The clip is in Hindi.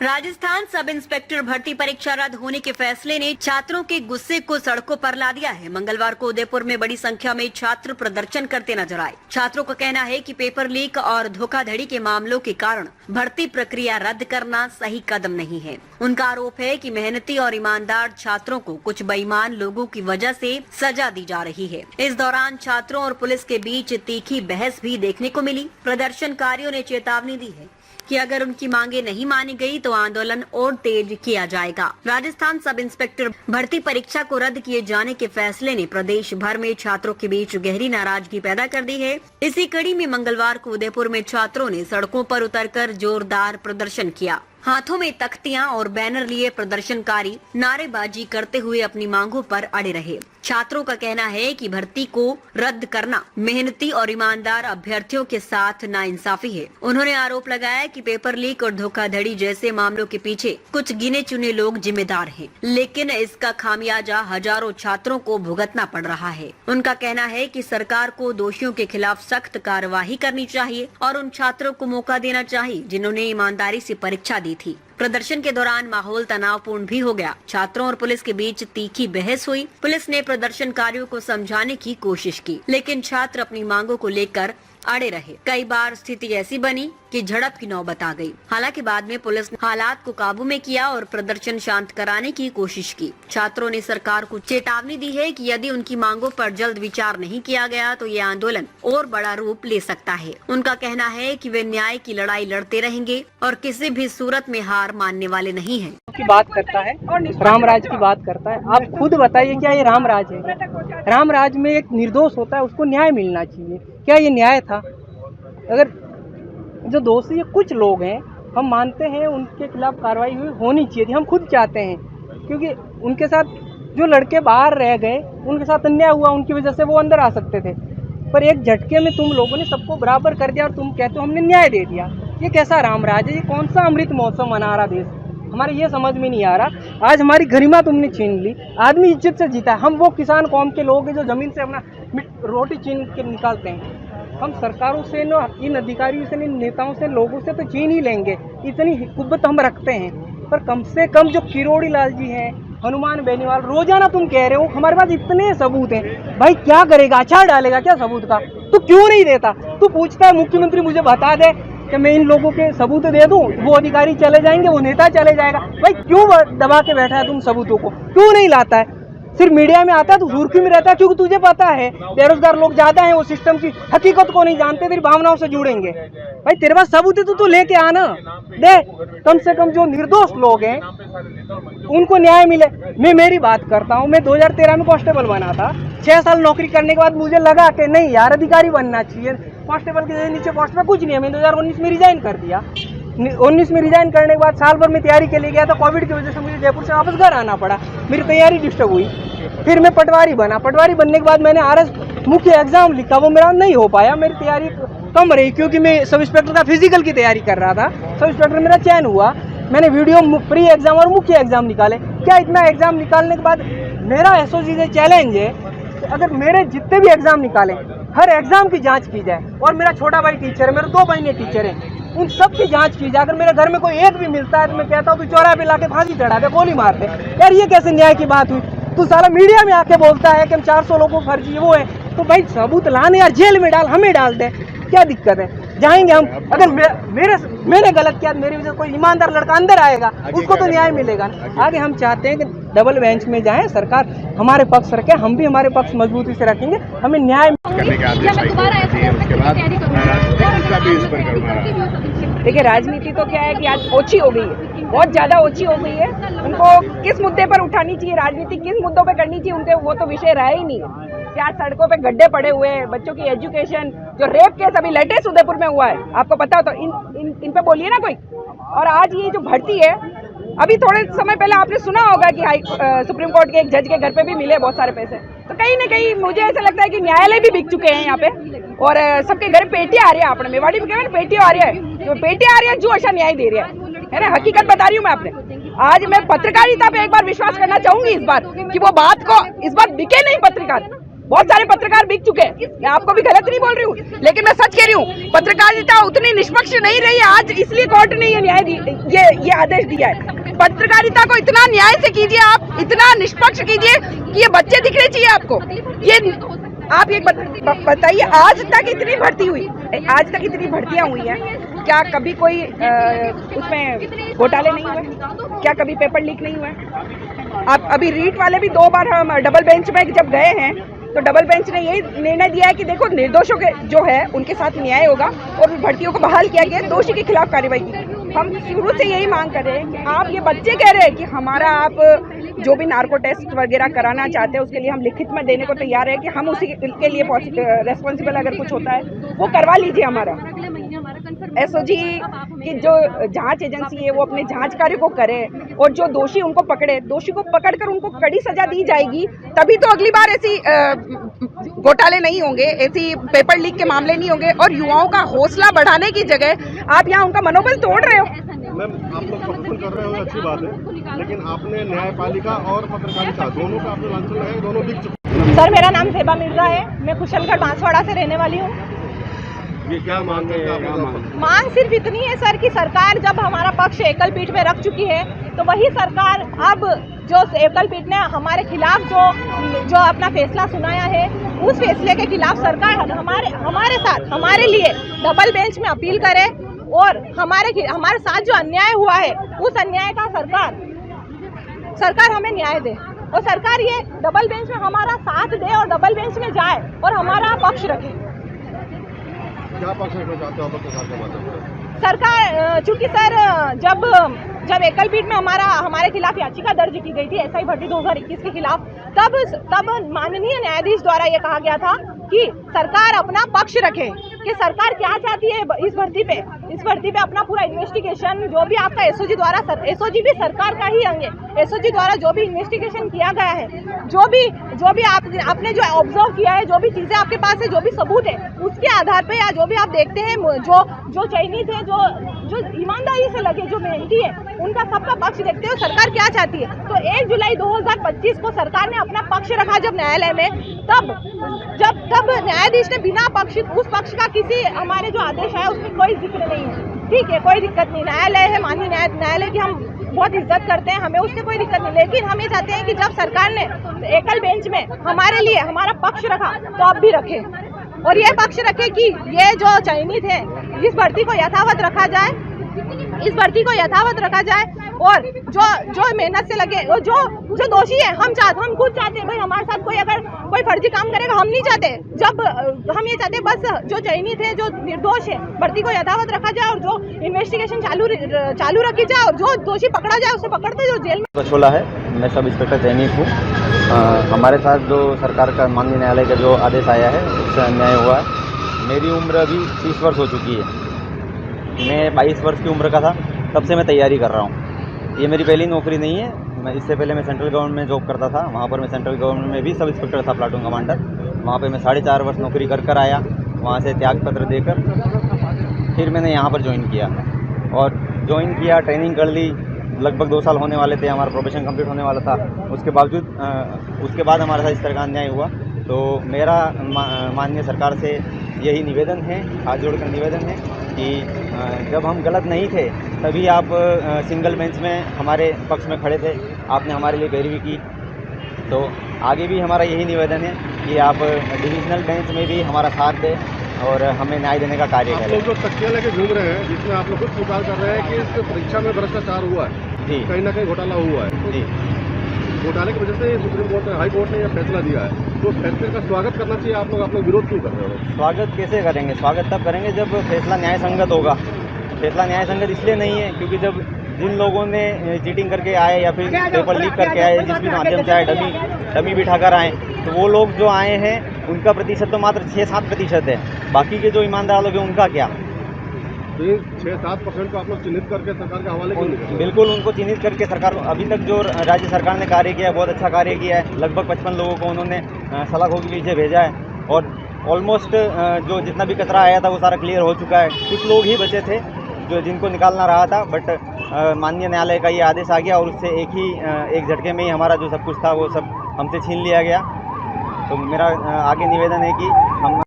राजस्थान सब इंस्पेक्टर भर्ती परीक्षा रद्द होने के फैसले ने छात्रों के गुस्से को सड़कों पर ला दिया है। मंगलवार को उदयपुर में बड़ी संख्या में छात्र प्रदर्शन करते नजर आए। छात्रों का कहना है कि पेपर लीक और धोखाधड़ी के मामलों के कारण भर्ती प्रक्रिया रद्द करना सही कदम नहीं है। उनका आरोप है कि मेहनती और ईमानदार छात्रों को कुछ बेईमान लोगों की वजह से सजा दी जा रही है। इस दौरान छात्रों और पुलिस के बीच तीखी बहस भी देखने को मिली। प्रदर्शनकारियों ने चेतावनी दी है कि अगर उनकी मांगे नहीं मानी गई तो आंदोलन और तेज किया जाएगा। राजस्थान सब इंस्पेक्टर भर्ती परीक्षा को रद्द किए जाने के फैसले ने प्रदेश भर में छात्रों के बीच गहरी नाराजगी पैदा कर दी है। इसी कड़ी में मंगलवार को उदयपुर में छात्रों ने सड़कों पर उतरकर जोरदार प्रदर्शन किया। हाथों में तख्तियां और बैनर लिए प्रदर्शनकारी नारेबाजी करते हुए अपनी मांगों पर अड़े रहे। छात्रों का कहना है कि भर्ती को रद्द करना मेहनती और ईमानदार अभ्यर्थियों के साथ नाइंसाफी है। उन्होंने आरोप लगाया कि पेपर लीक और धोखाधड़ी जैसे मामलों के पीछे कुछ गिने चुने लोग जिम्मेदार हैं, लेकिन इसका खामियाजा हजारों छात्रों को भुगतना पड़ रहा है। उनका कहना है कि सरकार को दोषियों के खिलाफ सख्त कार्यवाही करनी चाहिए और उन छात्रों को मौका देना चाहिए जिन्होंने ईमानदारी से परीक्षा दी थी। प्रदर्शन के दौरान माहौल तनावपूर्ण भी हो गया। छात्रों और पुलिस के बीच तीखी बहस हुई। पुलिस ने प्रदर्शनकारियों को समझाने की कोशिश की, लेकिन छात्र अपनी मांगों को लेकर अड़े रहे। कई बार स्थिति ऐसी बनी कि झड़प की नौबत आ गई। हालांकि बाद में पुलिस ने हालात को काबू में किया और प्रदर्शन शांत कराने की कोशिश की। छात्रों ने सरकार को चेतावनी दी है कि यदि उनकी मांगों पर जल्द विचार नहीं किया गया तो ये आंदोलन और बड़ा रूप ले सकता है। उनका कहना है कि वे न्याय की लड़ाई लड़ते रहेंगे और किसी भी सूरत में हार मानने वाले नहीं हैं। की बात करता है, रामराज की बात करता है। आप खुद बताइए, क्या ये रामराज है? रामराज में एक निर्दोष होता है, उसको न्याय मिलना चाहिए। क्या ये न्याय था? अगर जो दोषी कुछ लोग हैं, हम मानते हैं उनके खिलाफ कार्रवाई होनी चाहिए थी, हम खुद चाहते हैं, क्योंकि उनके साथ जो लड़के बाहर रह गए उनके साथ अन्याय हुआ, उनकी वजह से वो अंदर आ सकते थे। पर एक झटके में तुम लोगों ने सबको बराबर कर दिया और तुम कहते हो हमने न्याय दे दिया। ये कैसा रामराज है? ये कौन सा अमृत महोत्सव मना रहा देश? हमारे ये समझ में नहीं आ रहा। आज हमारी गरिमा तुमने छीन ली, आदमी इज्जत से जीता है। हम वो किसान कौम के लोग हैं जो जमीन से अपना रोटी छीन के निकालते हैं। हम सरकारों से न, इन अधिकारियों से, इन नेताओं से, लोगों से तो छीन ही लेंगे, इतनी कुब्बत हम रखते हैं। पर कम से कम जो किरोड़ी लाल जी हैं, हनुमान बेनीवाल, रोजाना तुम कह रहे हो हमारे पास इतने सबूत हैं। भाई क्या करेगा? अचार डालेगा क्या सबूत का? तू क्यों नहीं देता? तू पूछता है मुख्यमंत्री मुझे बता दे कि मैं इन लोगों के सबूत दे दूं, वो अधिकारी चले जाएंगे, वो नेता चले जाएगा। भाई क्यों दबा के बैठा है तुम सबूतों को? क्यों नहीं लाता है? सिर्फ मीडिया में आता है तो सुर्खी में रहता है, क्योंकि तुझे पता है बेरोजगार लोग ज्यादा हैं, वो सिस्टम की हकीकत को नहीं जानते, तेरी भावनाओं से जुड़ेंगे। भाई तेरे पास सबूत है तो तू लेके आना दे। कम से कम जो निर्दोष लोग हैं उनको न्याय मिले। मैं मेरी बात करता हूँ, मैं 2013 में कांस्टेबल बना था। 6 साल नौकरी करने के बाद मुझे लगा कि नहीं यार, अधिकारी बनना चाहिए। कांस्टेबल के नीचे पोस्ट में कुछ नहीं है। मैंने 2019 में रिजाइन कर दिया। 19 में रिजाइन करने के बाद साल भर में तैयारी के लिए गया, तो कोविड की वजह से मुझे जयपुर से वापस घर आना पड़ा। मेरी तैयारी डिस्टर्ब हुई। फिर मैं पटवारी बना। पटवारी बनने के बाद मैंने आरएस मुख्य एग्जाम लिखा, वो मेरा नहीं हो पाया। मेरी तैयारी कम रही क्योंकि मैं सब इंस्पेक्टर का फिजिकल की तैयारी कर रहा था। सब इंस्पेक्टर मेरा चयन हुआ। मैंने वीडियो प्री एग्जाम और मुख्य एग्जाम निकाले। क्या इतना एग्जाम निकालने के बाद मेरा एसओजी से चैलेंज है कि अगर मेरे जितने भी एग्जाम निकाले, हर एग्जाम की जांच की जाए। और मेरा छोटा भाई टीचर है, मेरे 2 बहनें टीचर हैं, उन सब की जांच की जाए। अगर मेरे घर में कोई एक भी मिलता है तो मैं कहता हूँ तू चौराहे पे लाके फांसी चढ़ा दे, गोली मार दे। यार ये कैसे न्याय की बात हुई? तू सारा मीडिया में आके बोलता है कि हम 400 लोगों को फर्जी वो है, तो भाई सबूत लाने यार, जेल में डाल, हमें डाल दे, क्या दिक्कत है? जाएंगे हम। अगर मैंने गलत किया, मेरी वजह से कोई ईमानदार लड़का अंदर आएगा, उसको तो न्याय मिलेगा। आगे हम चाहते हैं कि डबल बेंच में जाए, सरकार हमारे पक्ष रखे, हम भी हमारे पक्ष मजबूती से रखेंगे, हमें न्याय करने का आदेश उसके बाद का भी इस पर करना। देखिए, राजनीति तो क्या है कि आज ओछी हो गई है, बहुत ज्यादा ओछी हो गई है। उनको किस मुद्दे पर उठानी चाहिए, राजनीति किस मुद्दों पे करनी चाहिए, उनके वो तो विषय रहा ही नहीं है। क्या सड़कों पे गड्ढे पड़े हुए हैं, बच्चों की एजुकेशन, जो रेप केस अभी लेटेस्ट उदयपुर में हुआ है, आपको पता हो तो इन पे बोलिए ना कोई। और आज ये जो भर्ती है, अभी थोड़े समय पहले आपने सुना होगा कि सुप्रीम कोर्ट के एक जज के घर पे भी मिले बहुत सारे पैसे। तो कहीं ना कहीं मुझे ऐसा लगता है कि न्यायालय भी बिक चुके हैं यहाँ पे, और सबके घर पेटियां आ रही है। आपने मेवाड़ी में कहना पेटियां आ रही है, तो पेटियां आ रही है जो अच्छा न्याय दे रहा है ना। हकीकत बता रही हूँ मैं आपने। आज मैं पत्रकारिता पे एक बार विश्वास करना चाहूंगी इस बार, कि वो बात को इस बार बिके नहीं पत्रकार। बहुत सारे पत्रकार बिक चुके हैं, मैं आपको भी गलत नहीं बोल रही हूँ, लेकिन मैं सच कह रही हूँ, पत्रकारिता उतनी निष्पक्ष नहीं रही आज, इसलिए कोर्ट ने ये न्याय ये आदेश दिया है। पत्रकारिता को इतना न्याय से कीजिए, आप इतना निष्पक्ष कीजिए कि ये बच्चे दिखने चाहिए आपको। ये आप एक बताइए, आज तक इतनी भर्ती हुई, आज तक इतनी भर्तियां हुई हैं, क्या कभी कोई उसमें घोटाले नहीं हुए? क्या कभी पेपर लीक नहीं हुए? आप अभी रीट वाले भी 2 बार हम डबल बेंच में जब गए हैं तो डबल बेंच ने यही निर्णय दिया है कि देखो निर्दोषों के जो है उनके साथ न्याय होगा और भर्तियों को बहाल किया गया, दोषी के खिलाफ कार्रवाई की। हम शुरू से यही मांग कर रहे हैं कि आप ये बच्चे कह रहे हैं कि हमारा आप जो भी नार्को टेस्ट वगैरह कराना चाहते हैं उसके लिए हम लिखित में देने को तैयार है कि हम उसी के लिए रेस्पॉन्सिबल अगर कुछ होता है वो करवा लीजिए। हमारा एसओजी की जो जांच एजेंसी है वो अपने जांच कार्य को करे और जो दोषी उनको पकड़े, दोषी को पकड़कर उनको कड़ी सजा दी जाएगी, तभी तो अगली बार ऐसी घोटाले नहीं होंगे, ऐसी पेपर लीक के मामले नहीं होंगे। और युवाओं का हौसला बढ़ाने की जगह आप यहाँ उनका मनोबल तोड़ रहे हो। मैम, आप लोग प्रदर्शन कर रहे हो, अच्छी बात है, लेकिन आपने न्यायपालिका और पत्रकारिता दोनों का आपने लांछन लगाया, दोनों बिक चुके। सर, मेरा नाम सेबा मिर्जा है, मैं कुशलगढ़ बांसवाड़ा से रहने वाली हूँ। ये क्या मांग है? मांग सिर्फ इतनी है सर कि सरकार जब हमारा पक्ष एकल पीठ में रख चुकी है तो वही सरकार अब जो एकल पीठ ने हमारे खिलाफ जो अपना फैसला सुनाया है उस फैसले के खिलाफ सरकार हमारे साथ हमारे लिए डबल बेंच में अपील करे और हमारे साथ जो अन्याय हुआ है उस अन्याय का सरकार हमें न्याय दे और सरकार ये डबल बेंच में हमारा साथ दे और डबल बेंच में जाए और हमारा पक्ष रखे। क्या पक्ष रखना चाहते हो सरकार के माध्यम से? सरकार चूंकि सर जब एकल पीठ में हमारे खिलाफ याचिका दर्ज की गई थी एसआई भर्ती 2021 के खिलाफ, तब माननीय न्यायाधीश द्वारा ये कहा गया था कि सरकार अपना पक्ष रखे कि सरकार क्या चाहती है इस भर्ती पे अपना पूरा इन्वेस्टिगेशन, जो भी आपका एसओजी भी सरकार का ही अंग है, एसओजी द्वारा जो भी इन्वेस्टिगेशन किया गया है, जो भी आपने जो ऑब्जर्व किया है, जो भी चीजें आपके पास है, जो भी सबूत है, उसके आधार पे या जो भी आप देखते हैं जो चयनित है, जो ईमानदारी से लगे, जो मेहनती है, उनका सबका पक्ष देखते हो सरकार क्या चाहती है। तो 1 जुलाई 2025 को सरकार ने अपना पक्ष रखा जब न्यायालय में, तब न्यायाधीश ने बिना उस पक्ष का किसी हमारे जो आदेश आया उसमें कोई जिक्र नहीं है। ठीक है, कोई दिक्कत नहीं, न्यायालय है, माननीय न्यायालय की हम बहुत इज्जत करते हैं, हमें उससे कोई दिक्कत नहीं, लेकिन हम ये चाहते हैं कि जब सरकार ने एकल बेंच में हमारे लिए हमारा पक्ष रखा तो अब भी रखे और ये पक्ष रखे कि ये जो चयनित है इस भर्ती को यथावत रखा जाए और जो मेहनत से लगे और जो दोषी है हम खुद चाहते हैं भाई हमारे साथ कोई अगर कोई फर्जी काम करेगा हम नहीं चाहते, जब हम ये चाहते हैं बस जो चयनित है, जो निर्दोष है, भर्ती को यथावत रखा जाए और जो इन्वेस्टिगेशन चालू रखी जाए और जो दोषी पकड़ा जाए उसे पकड़ते जो जेल में। छोला है, मैं सब इंस्पेक्टर चयनित हूँ। हमारे साथ जो सरकार का माननीय न्यायालय का जो आदेश आया है उससे अन्याय हुआ है। मेरी उम्र अभी 30 वर्ष हो चुकी है, मैं 22 वर्ष की उम्र का था तब से मैं तैयारी कर रहा हूँ। ये मेरी पहली नौकरी नहीं है, इससे पहले मैं सेंट्रल गवर्नमेंट में जॉब करता था, वहाँ पर मैं सेंट्रल गवर्नमेंट में भी सब इंस्पेक्टर था, प्लाटून कमांडर। वहाँ पे मैं 4.5 वर्ष नौकरी कर आया, वहाँ से त्याग पत्र देकर फिर मैंने यहाँ पर ज्वाइन किया, ट्रेनिंग कर ली। लगभग 2 साल होने वाले थे, हमारा प्रोबेशन कंप्लीट होने वाला था। उसके बाद हमारे साथ इस तरह का अन्याय हुआ। तो मेरा माननीय सरकार से यही निवेदन है, हाथ जोड़कर निवेदन है कि जब हम गलत नहीं थे तभी आप सिंगल बेंच में हमारे पक्ष में खड़े थे, आपने हमारे लिए पैरवी की। तो आगे भी हमारा यही निवेदन है कि आप डिविजनल बेंच में भी हमारा साथ दें और हमें न्याय देने का कार्य करें। आप लोग जो तकिया लेके घूम रहे हैं, जिसमें आप लोग खुद स्वीकार कर रहे हैं कि इस परीक्षा में भ्रष्टाचार हुआ है, जी, कहीं ना कहीं घोटाला हुआ है, जी, घोटाले की वजह से सुप्रीम कोर्ट हाई कोर्ट ने यह फैसला दिया है, तो फैसले का स्वागत करना चाहिए। आप लोग विरोध क्यों कर रहे हो? स्वागत कैसे करेंगे? स्वागत तब करेंगे जब फैसला न्याय संगत होगा। फैसला न्याय संगत इसलिए नहीं है क्योंकि जब जिन लोगों ने चीटिंग करके आए या फिर पेपर लीक करके आए, जिस भी माध्यम से आए, डमी बिठाकर आए, तो वो लोग जो आए हैं उनका प्रतिशत तो मात्र 6-7% है। बाकी के जो ईमानदार लोग हैं उनका क्या? तो 6-7% को आप लोग चिन्हित करके सरकार के हवाले क्यों नहीं करते? बिल्कुल, उनको चिन्हित करके सरकार, अभी तक जो राज्य सरकार ने कार्य किया है बहुत अच्छा कार्य किया है। लगभग 55 लोगों को उन्होंने सलाखों के पीछे भेजा है और ऑलमोस्ट जो जितना भी कचरा आया था वो सारा क्लियर हो चुका है। कुछ लोग ही बचे थे जिनको निकालना रहा था, बट माननीय न्यायालय का ये आदेश आ गया और उससे एक झटके में ही हमारा जो सब कुछ था वो सब हमसे छीन लिया गया। तो मेरा आगे निवेदन है कि हम